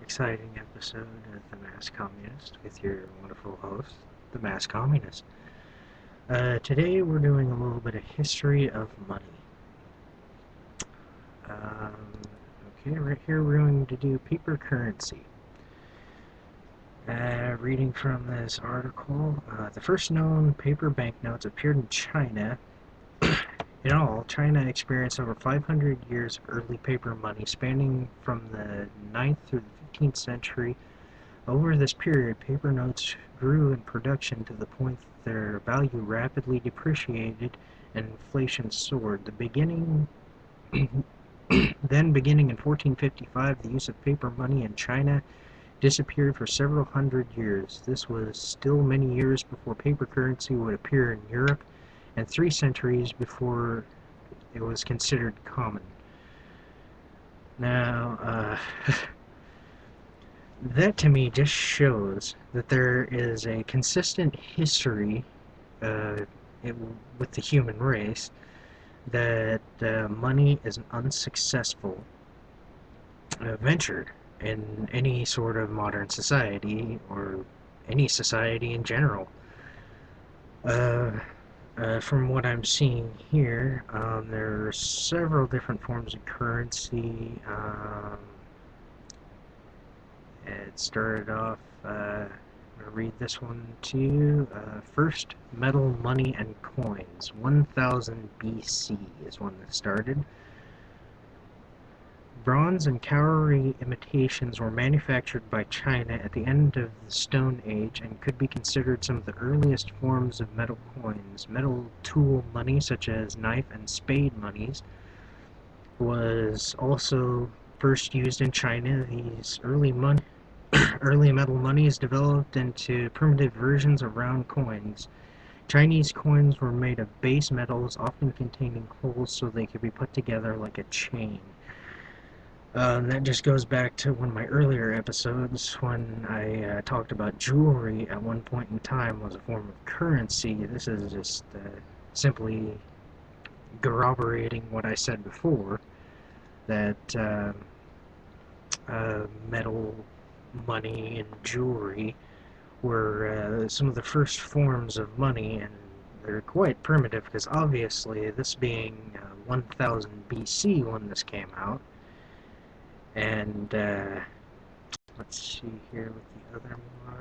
exciting episode of The Masked Communist with your wonderful host, The Masked Communist. Today we're doing a little bit of history of money. Right here we're going to do paper currency. Reading from this article, the first known paper banknotes appeared in China. In all, China experienced over 500 years of early paper money spanning from the 9th through the 15th century. Over this period, paper notes grew in production to the point that their value rapidly depreciated and inflation soared. Then beginning in 1455, the use of paper money in China disappeared for several hundred years. This was still many years before paper currency would appear in Europe, and 3 centuries before it was considered common. Now, that to me just shows that there is a consistent history with the human race that money is an unsuccessful venture in any sort of modern society or any society in general. From what I'm seeing here, there are several different forms of currency. It started off, I'm going to read this one too. First, metal money and coins. 1000 BC is when this started. Bronze and cowrie imitations were manufactured by China at the end of the Stone Age and could be considered some of the earliest forms of metal coins. Metal tool money, such as knife and spade monies, was also first used in China. These early metal monies developed into primitive versions of round coins. Chinese coins were made of base metals, often containing holes so they could be put together like a chain. That just goes back to one of my earlier episodes when I talked about jewelry at one point in time was a form of currency. This is just simply corroborating what I said before, that metal money and jewelry were some of the first forms of money, and they're quite primitive because obviously this being 1000 BC when this came out. And let's see here with the other one.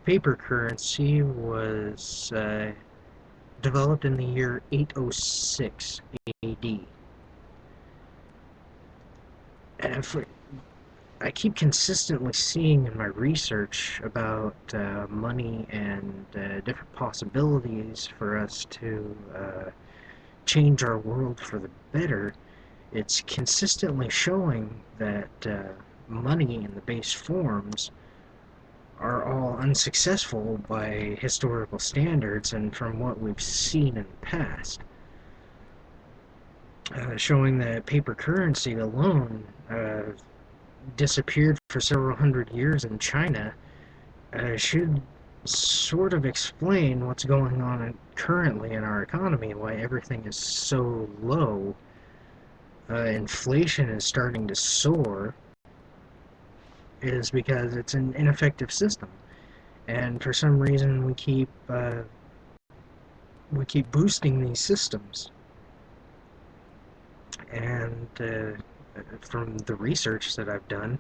Paper currency was developed in the year 806 AD. And I keep consistently seeing in my research about money and different possibilities for us to change our world for the better. It's consistently showing that money in the base forms are all unsuccessful by historical standards and from what we've seen in the past. Showing that paper currency alone disappeared for several hundred years in China should sort of explain what's going on currently in our economy, why everything is so low. Inflation is starting to soar, is because it's an ineffective system, and for some reason we keep boosting these systems. And from the research that I've done,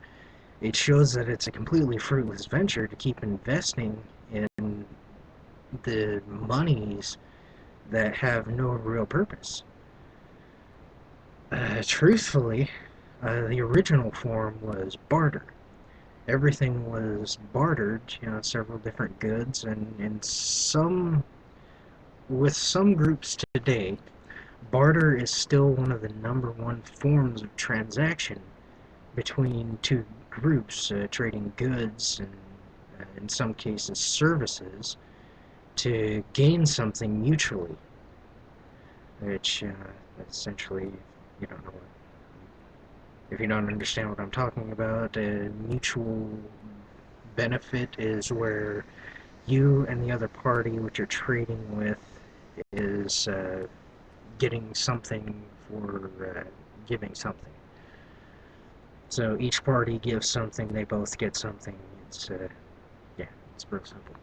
it shows that it's a completely fruitless venture to keep investing in the monies that have no real purpose. Truthfully, the original form was barter. Everything was bartered, several different goods, and with some groups today, barter is still one of the #1 forms of transaction between two groups, trading goods and, in some cases, services to gain something mutually, which essentially, you don't know if you don't understand what I'm talking about, a mutual benefit is where you and the other party which you're trading with is getting something for giving something. So each party gives something, they both get something. It's yeah, it's real simple.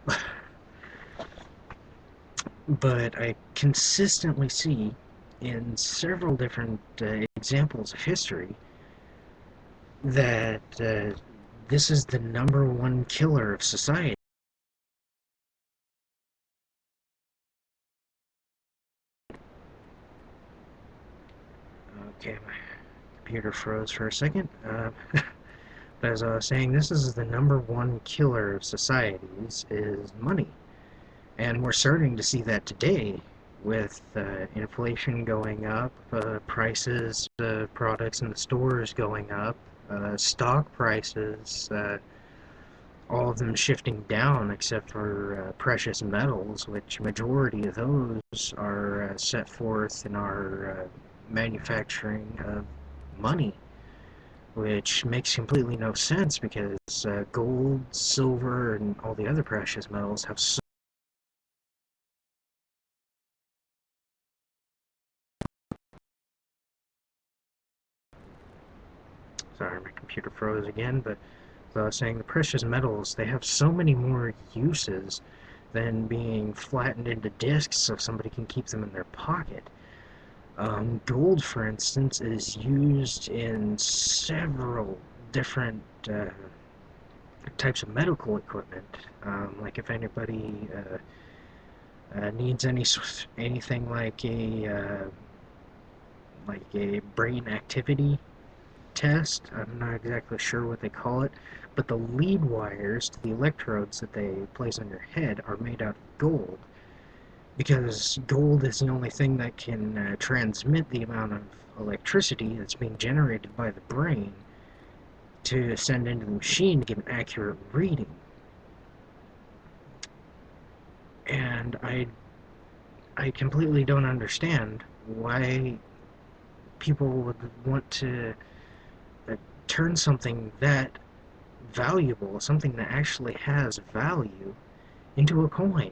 But I consistently see in several different examples of history that this is the number one killer of society. Okay, my computer froze for a second. But as I was saying, this is the number one killer of societies is money. And we're starting to see that today with inflation going up, prices of products in the stores going up, stock prices, all of them shifting down except for precious metals, which majority of those are set forth in our manufacturing of money, which makes completely no sense because gold, silver, and all the other precious metals have so sorry, my computer froze again, but as I was saying, the precious metals, they have so many more uses than being flattened into discs so somebody can keep them in their pocket. Gold, for instance, is used in several different types of medical equipment. Like if anybody needs anything like a brain activity test, I'm not exactly sure what they call it, but the lead wires to the electrodes that they place on your head are made out of gold, because gold is the only thing that can transmit the amount of electricity that's being generated by the brain to send into the machine to get an accurate reading. And I completely don't understand why people would want to turn something that valuable, something that actually has value, into a coin,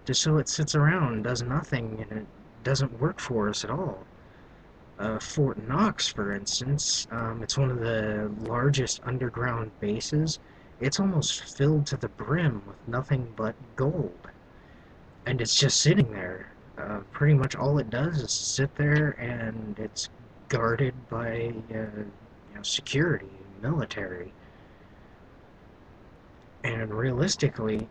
just so it sits around and does nothing and it doesn't work for us at all. Fort Knox, for instance, it's one of the largest underground bases. It's almost filled to the brim with nothing but gold. And it's just sitting there. Pretty much all it does is sit there, and it's guarded by security, military. And realistically,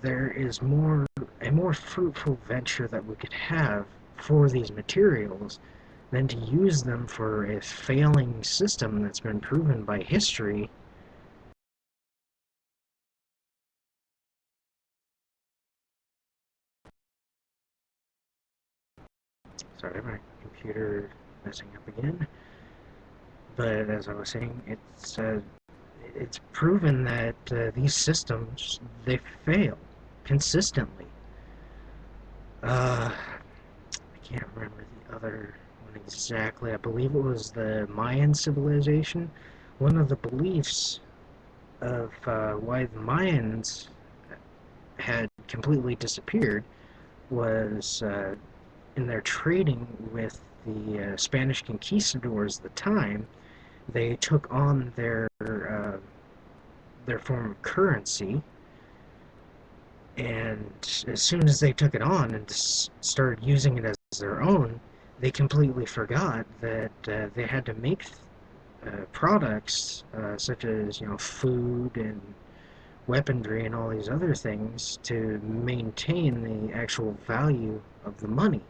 there is a more fruitful venture that we could have for these materials than to use them for a failing system that's been proven by history. Sorry, my computer messing up again. But as I was saying, it's proven that these systems, they fail consistently. I can't remember the other one exactly. I believe it was the Mayan civilization. One of the beliefs of why the Mayans had completely disappeared was in their trading with the Spanish conquistadors at the time. They took on their form of currency, and as soon as they took it on and started using it as their own, they completely forgot that they had to make products such as food and weaponry and all these other things to maintain the actual value of the money.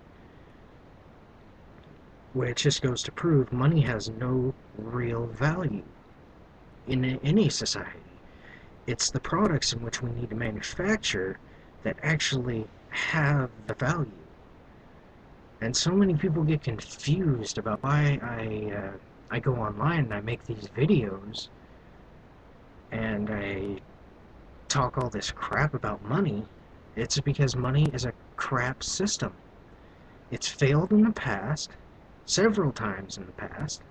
Which just goes to prove money has no real value in any society. It's the products in which we need to manufacture that actually have the value. And so many people get confused about why I go online and I make these videos and I talk all this crap about money. It's because money is a crap system. It's failed in the past, several times in the past,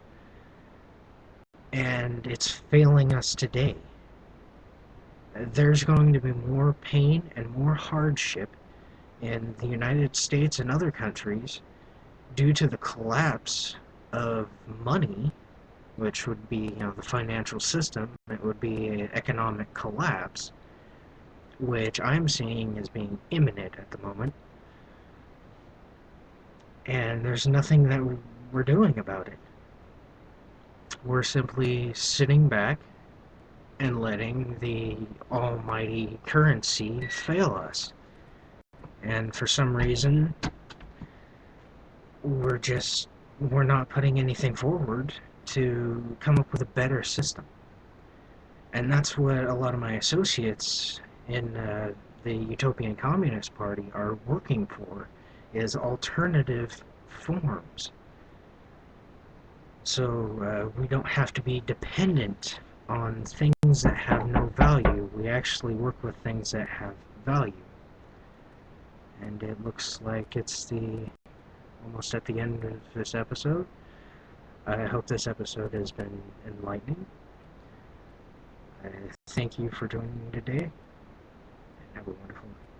and it's failing us today. There's going to be more pain and more hardship in the United States and other countries due to the collapse of money which would be, the financial system. It would be an economic collapse, which I'm seeing as being imminent at the moment, and there's nothing that we're doing about it. We're simply sitting back and letting the almighty currency fail us. And for some reason, we're not putting anything forward to come up with a better system. And that's what a lot of my associates in the Utopian Communist Party are working for, is alternative forms. So we don't have to be dependent on things that have no value. We actually work with things that have value. And it looks like it's almost at the end of this episode. I hope this episode has been enlightening. I thank you for joining me today, and have a wonderful night.